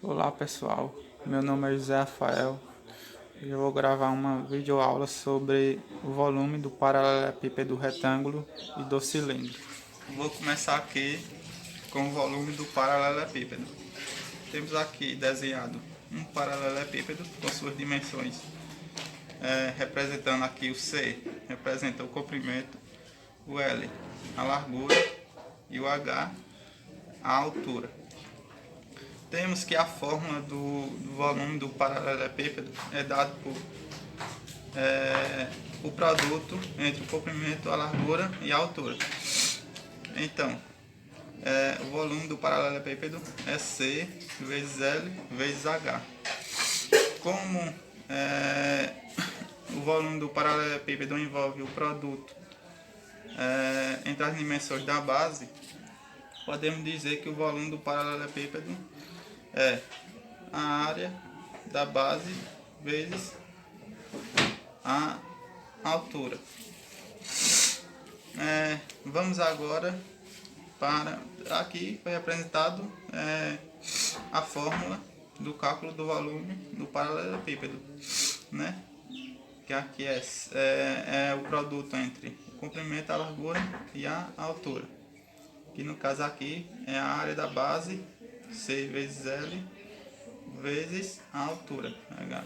Olá pessoal, meu nome é José Rafael e eu vou gravar uma videoaula sobre o volume do paralelepípedo retângulo e do cilindro. Vou começar aqui com o volume do paralelepípedo. Temos aqui desenhado um paralelepípedo com suas dimensões, representando aqui o C, representa o comprimento, o L, a largura e o H, a altura. Temos que a fórmula do volume do paralelepípedo é dado por o produto entre o comprimento, a largura e a altura. Então, o volume do paralelepípedo é C vezes L vezes H. Como o volume do paralelepípedo envolve o produto entre as dimensões da base, podemos dizer que o volume do paralelepípedo é a área da base vezes a altura. Vamos agora para aqui foi apresentado a fórmula do cálculo do volume do paralelepípedo, né? Que aqui é o produto entre o comprimento, a largura e a altura. Que no caso aqui é a área da base, C vezes L vezes a altura, H.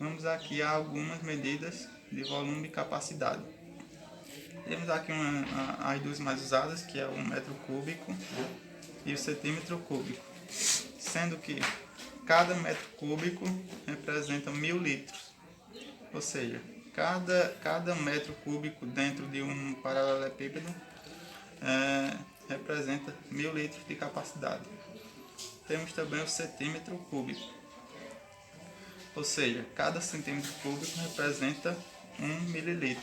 Vamos aqui a algumas medidas de volume e capacidade. Temos aqui as duas mais usadas, que é o metro cúbico e o centímetro cúbico, sendo que cada metro cúbico representa 1000 litros, ou seja, cada metro cúbico dentro de um paralelepípedo representa 1000 litros de capacidade. Temos também o centímetro cúbico, ou seja, cada centímetro cúbico representa 1 mililitro,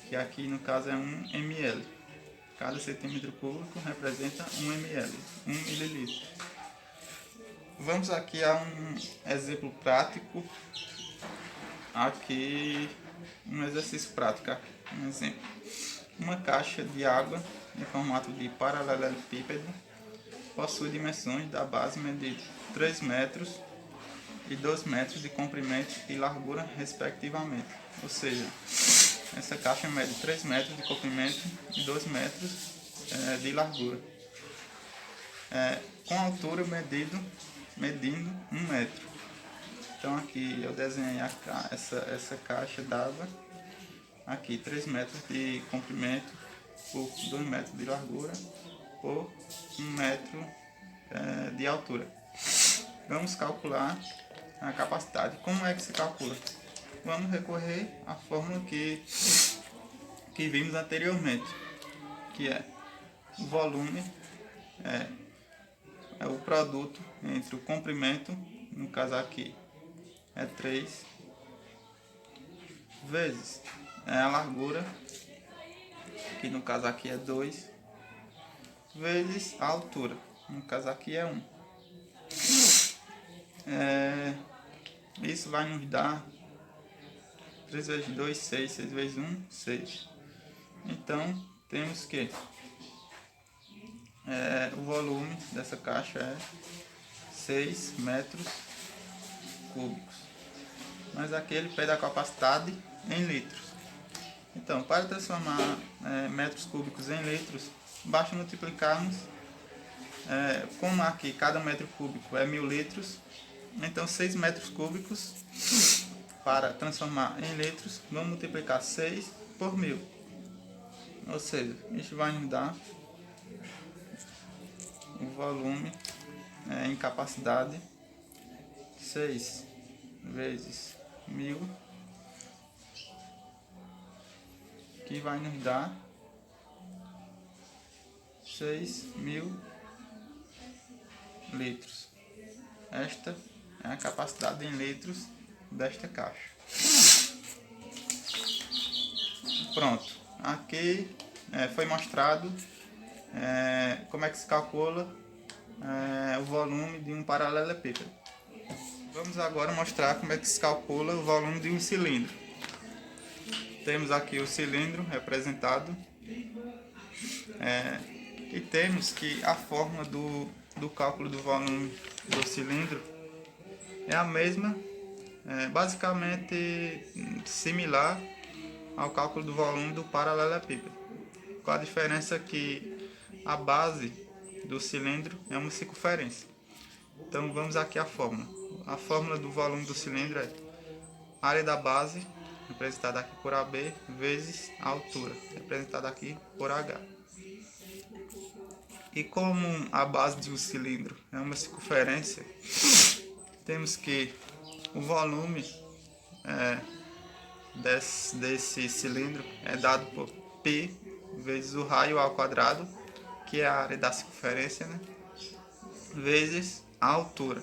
que aqui no caso é 1 ml. Cada centímetro cúbico representa 1 ml, 1 mililitro. Vamos aqui a um exemplo prático, aqui um exercício prático, um exemplo. Uma caixa de água em formato de paralelepípedo possui dimensões da base medida 3 metros e 2 metros de comprimento e largura respectivamente, ou seja, essa caixa mede 3 metros de comprimento e 2 metros de largura, com altura medindo 1 metro. Então aqui eu desenhei essa caixa d'água, aqui 3 metros de comprimento por 2 metros de largura por 1 metro de altura. Vamos calcular a capacidade. Como é que se calcula? Vamos recorrer à fórmula que vimos anteriormente, que é o volume é o produto entre o comprimento, no caso aqui é 3, vezes a largura, que no caso aqui é 2, vezes a altura, no caso aqui é 1. Isso vai nos dar 3 vezes 2, 6, 6 vezes 1, 6. Então, temos que o volume dessa caixa é 6 metros cúbicos. Mas aqui ele pede a capacidade em litros. Então, para transformar metros cúbicos em litros, basta multiplicarmos, como aqui cada metro cúbico é 1000 litros, então 6 metros cúbicos, para transformar em litros, vamos multiplicar 6 por 1000. Ou seja, isso vai nos dar o volume em capacidade 6 vezes 1000, que vai nos dar 6.000 litros. Esta é a capacidade em litros desta caixa. Pronto, aqui foi mostrado como é que se calcula o volume de um paralelepípedo. Vamos agora mostrar como é que se calcula o volume de um cilindro. Temos aqui o cilindro representado e temos que a fórmula do do cálculo do volume do cilindro é a mesma, basicamente similar ao cálculo do volume do paralelepípedo. Com a diferença que a base do cilindro é uma circunferência. Então vamos aqui à fórmula. A fórmula do volume do cilindro é a área da base, representada aqui por AB, vezes a altura, representada aqui por H. E como a base do cilindro é uma circunferência, temos que o volume desse cilindro é dado por π vezes o raio ao quadrado, que é a área da circunferência, né? Vezes a altura,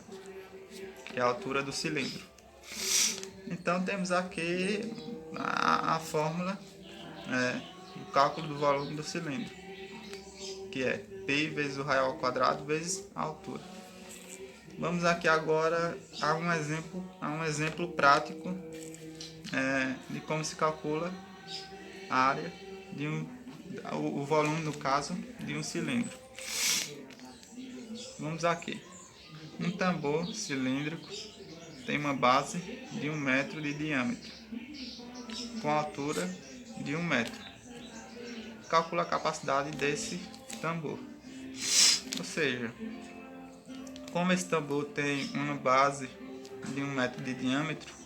que é a altura do cilindro. Então temos aqui a fórmula do cálculo do volume do cilindro, que é π vezes o raio ao quadrado vezes a altura. Vamos aqui agora a um exemplo prático de como se calcula a área de o volume, no caso, de um cilindro. Vamos aqui. Um tambor cilíndrico tem uma base de 1 metro de diâmetro, com altura de 1 metro. Calcula a capacidade desse tambor. Ou seja, como esse tambor tem uma base de 1 metro de diâmetro,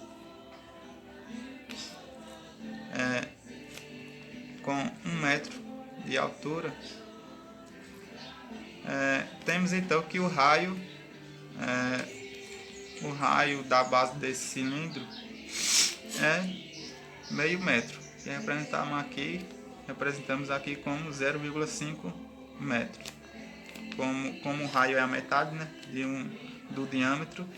com 1 metro de altura, temos então que o raio da base desse cilindro é meio metro, que representamos aqui como 0,5 metro. Como o raio é a metade, né, do diâmetro,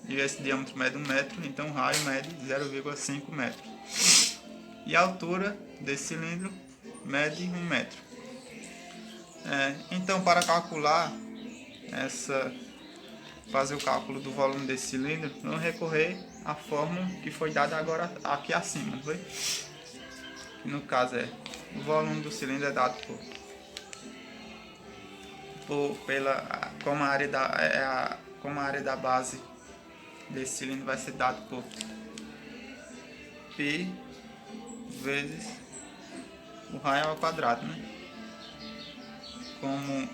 e esse diâmetro mede 1 metro, então o raio mede 0,5 metros. E a altura desse cilindro mede 1 metro. Então, para calcular fazer o cálculo do volume desse cilindro, vamos recorrer à fórmula que foi dada agora aqui acima, não foi? Que no caso o volume do cilindro é dado como a área da base desse cilindro vai ser dado por π vezes o raio ao quadrado, né? Como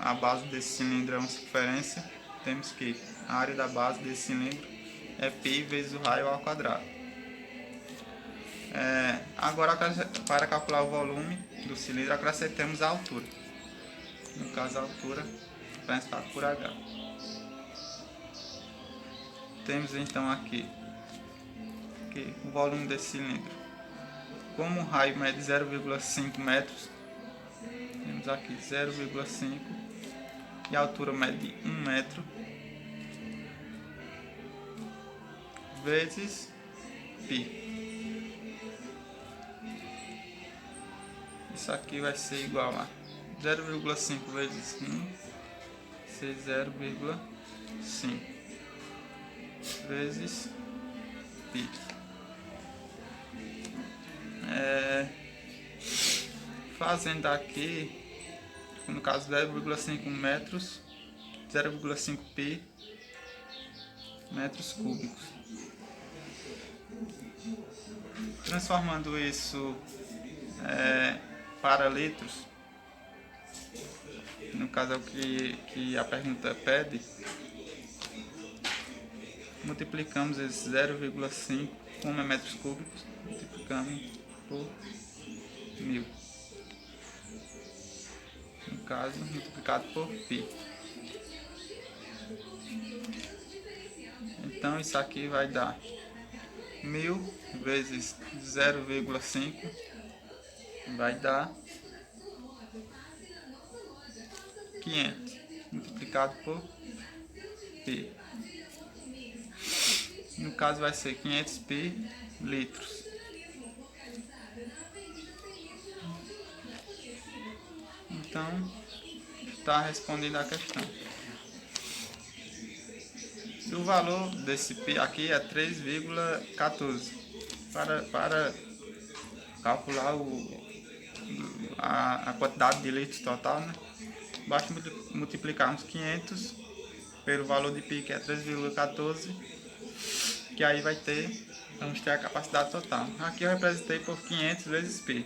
a base desse cilindro é uma circunferência, temos que a área da base desse cilindro é π vezes o raio ao quadrado. Agora, para calcular o volume do cilindro, acrescentamos a altura. No caso, a altura representada por H. Temos então aqui o volume desse cilindro. Como o raio mede 0,5 metros, temos aqui 0,5 e a altura mede 1 metro vezes π. Isso aqui vai ser igual a 0,5 vezes 1, ser 0,5 vezes π. Fazendo aqui, no caso 0,5 metros, 0,5 π metros cúbicos. Transformando isso para litros, no caso é o que a pergunta pede, multiplicamos esse 0,5, como é metros cúbicos, multiplicamos por 1000. No caso, multiplicado por π. Então isso aqui vai dar 1000 vezes 0,5, vai dar 500, multiplicado por π. No caso vai ser 500 π litros. Então, está respondendo a questão. O valor desse π aqui é 3,14. Para calcular a quantidade de litros total, né? basta multiplicarmos 500 pelo valor de π, que é 3,14, que aí vamos ter a capacidade total. Aqui eu representei por 500 vezes π.